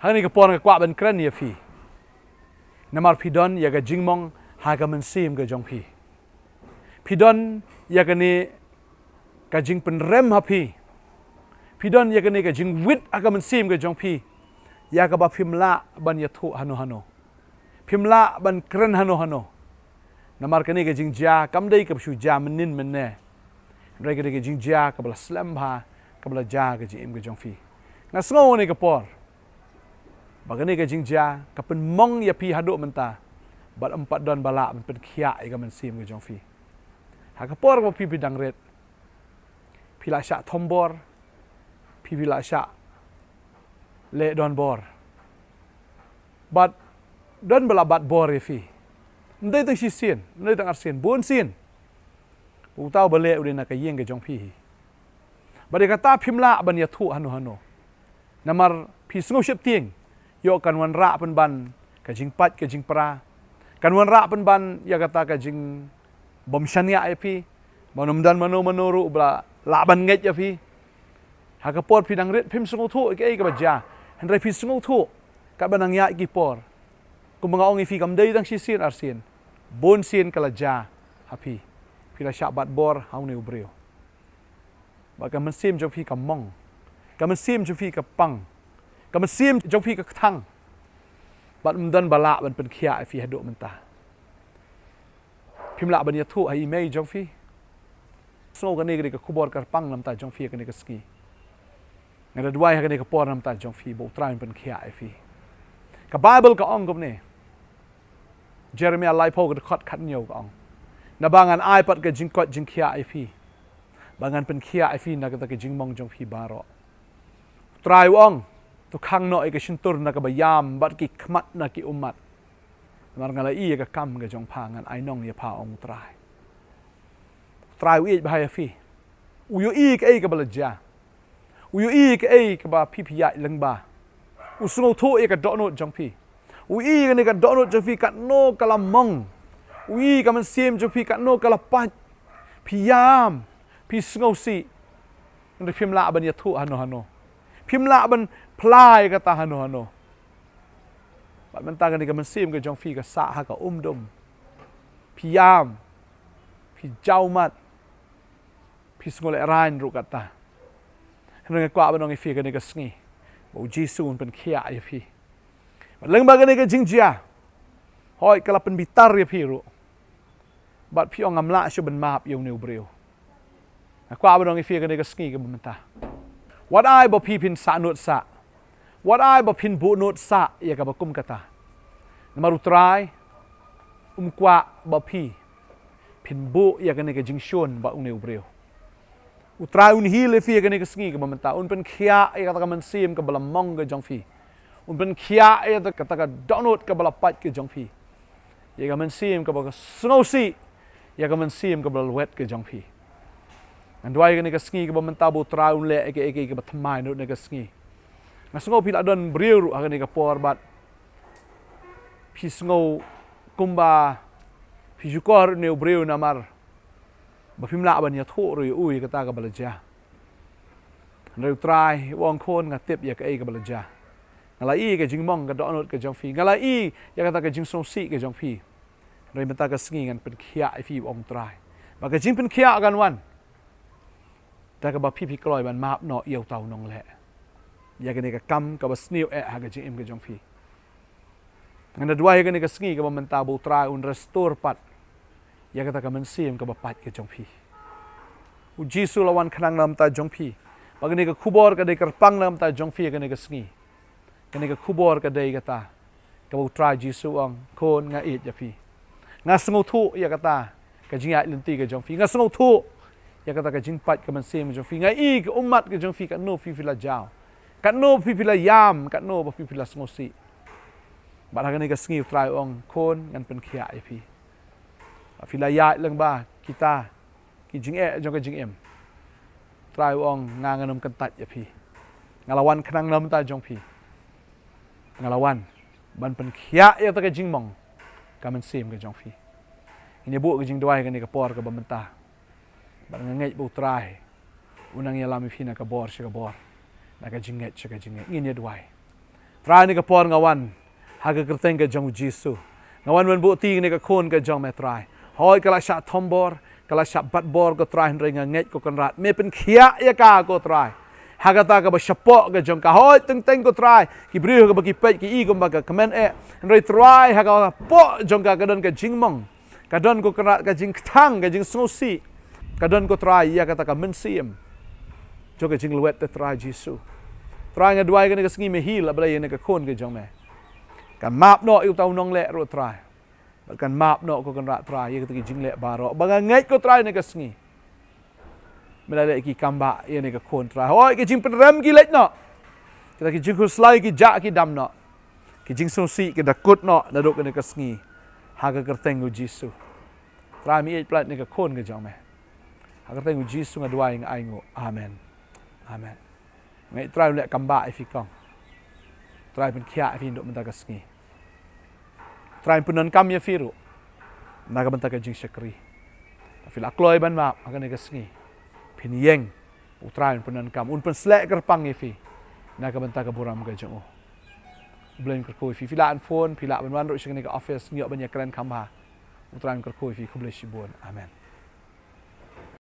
Hari ni kapor ka kwa ban kran ya phi namar pidon ya ga jingmong ha ka man sim ga jong phi pidon ya ga ni ka jing pen rem ha phi pidon ya ga ni ka jing wit ha ka man sim ga jong phi ya ka ba phimla ban ya thu hano phimla ban kran hano namar ka ni ka jing ja kam dei ka shu ja manin manne rai ka jing ja ka bla slam ha ka bla ja ka jing ga jong phi ngasngo ni kapor bagani ka jing ja ka pen mong ya pi hado menta bat 4 don bala pen khia ai ka man sim ka jong phi ha ka por pi bidang ret pi la sha thombor pi la sha le don bor bat don bala bat bor ya phi ndai tang si sien ndai tang arsien bon sien bu tau bale udin ka yeng ka jong phi bade kata phimla ban ya thu hano namar pi sngo ship tieng yo kan wan ra pen ban ka jing pat ka jing pra kan wan ra pen ban ya kata ka jing bom shania ai pi manom dan mano ru bla la ban nget ya pi ha ka por pi dang ret phim sngo thu ke ai ka ba ja han rai pi sngo thu ka banang ya ki por kum mga ong fi kam dei dang si sin arsien bon sin kala ja ha pi la sha bat bor hau ne ubreo ba ka man sim jo phi ka mong ka man sim jo phi ka pang ka man sim jo phi ka thang bat dan bala ban pen khia fi hado menta phimla ban ya thu ai mai jo phi so ka ne ka khubor ka pang lam ta jo phi ka ne ka ski ngada duai ka ne ka por lam ta jo phi bo train pen khia fi ka bible ka ong gom ne Jeremiah lai po ka khot khat nyo ka ong na bangan ai pat ka jing kot jing khia fi bangan pen khia fi na ka ta ka jing mong jong phi baro trai ong tu khang no ka shin tur na ka bayam bat ki khmat na ki umat mar ngala I ka kam ka jong phangan ai nong ya pha ong trai wi ba ya fi u yo I ka ai ka bala ja u yo I ka ai ka ba phi ya lang ba u suno thu e ka do no jong phi u I ka ne ka do no jong phi ka no kala mong u I ka man sim jong phi ka no kala pat phi yam phi sngo si nda phim la ban ya thu hano phimla ban plai ka ta hano bat man ta ka ni ka man sim ka jong phi ka sa ha ka dum phi yam phi jau mat phi ngol ran ru ka ta hang kwa ban ong phi ka ni ka sngi bo jisun pen khia ai phi bat leng ba ka ni ka jingjia hoi kala pen bitar ya phi ru bat phi ong amla shu ban map yo new breu kwa ban ong phi ka ni ka sngi ka ban ta what I bo pi pin sa nut sa what I bo pin bu nut sa ya ka ba kum kata namaru try kwa bo pi pin bu ya ka ne ka jing shon ba ung ne ubreu utrai un hi le fi ka ne ka sngi ka ba manta un pen khia ya ka man sim ka bala mong ka jong fi un pen khia ya ka ta ka donut ka bala pat ka jong fi ya ka man sim ka ba snow si ya ka man sim ka bala wet ka jong fi Andwai ka ni ka sngi ka ba man tabo traun le eke ka ba thamai no ni ka sngi ngasngo pila don briew ha ka ni ka por bat phi sngo kumba phi jukor ne briew na mar ba phimla ban ya tho ro ui ka ta ka balaja reu trai wong khon nga tip ya ka ka balaja ngala I ka jingmong ka donut ka jong phi ngala I ya ka ta ka jing so si ka jong phi rei man ta ka sngi ngan pen khia I phi ong trai ba ka jing pen khia gan wan ta ka ba phi kloi ban map no yeu tau nong le ya ka ne ka kam ka ba sniu ha ka jing ka jong phi ngana duai ka ne ka sngi ka ba man ta bo trai un restore pat ya ka ta ka man sim ka ba pat ka jong phi u jisu lawan khanang nam ta jong phi ba ka ne ka khubor ka de ka pang nam ta jong phi ka ne ka sngi ka ne ka khubor ka de ka ta ka bo trai jisu ang kon nga it ya phi nga sngo thu ya ka ta ka jing ai lenti ka jong phi nga sngo thu ya kata ka jing pat ka man sim jong phi ngai I ka umat ka jong phi ka no phi la jaw ka no phi la yam ka no ba phi la smosi ba ha ni ka sngi try ong kon ngan pen khia I phi la ya lang ba kita ki jing jong ka jing em try ong nga nganom kan tat ya phi ngalawan khnang nam ta jong phi ngalawan ban pen khia ya ta ka jing mong ka man sim ka jong phi ini bu ka jing doai ka ni ka por ka ba man ta barang ngai bu trai unang ya lami fina ka bor na ka jinget ngin ya duai trai ni ka por ngawan haga kerteng ka jong Jisu ngawan wen bu ti ni ka khon ka jong me trai hoi kala sha thombor kala sha batbor ko trai ring nget ko kan rat me pen khia ya ka ko trai haga ta ka ba shapo ka jong ka hoi teng ko trai ki briew ka ba ki pet ki i ko ba ka comment rei trai haga po jong ka don ka jingmong ka don ko kan rat ka jing thang ka jing sosi ka don ko trai ya ka ta ka mensiem jo ka jing luet te trai Jisu trai nga duai ka ni ka sngi me hil abla ye ni ka khon ka jong me kan map no yêu tau nong le ro trai kan map no ko kan rat trai ye ka ki jing le baro ba ngai ko trai ni ka sngi mela le ki kamba ye ni ka khon trai hoi ki jing pen ki let no kita ki jing ko slai ki ja ki dam no ki jing so si ki da kut no na do ka ni ka sngi ha ka kerteng u Jisu trai mi e plat ni ka khon ka jong me ha kerteng u Jisu nga duai nga ai ngo amen amen ngai trai le kamba e fi kong trai pen khia fi ndo menta ka sngi trai punan kam ya firu na ka menta ka jing shakri fil akloi ban ma ka ni ka sngi pin yeng utrai punan kam un pen slek kerpang e fi na ka menta ka buram ka jong blame ka ko fi filan phone phila ban wan ro shing ni ka office ngi ban ya kran kam ha utrai ka ko fi khuble shibon amen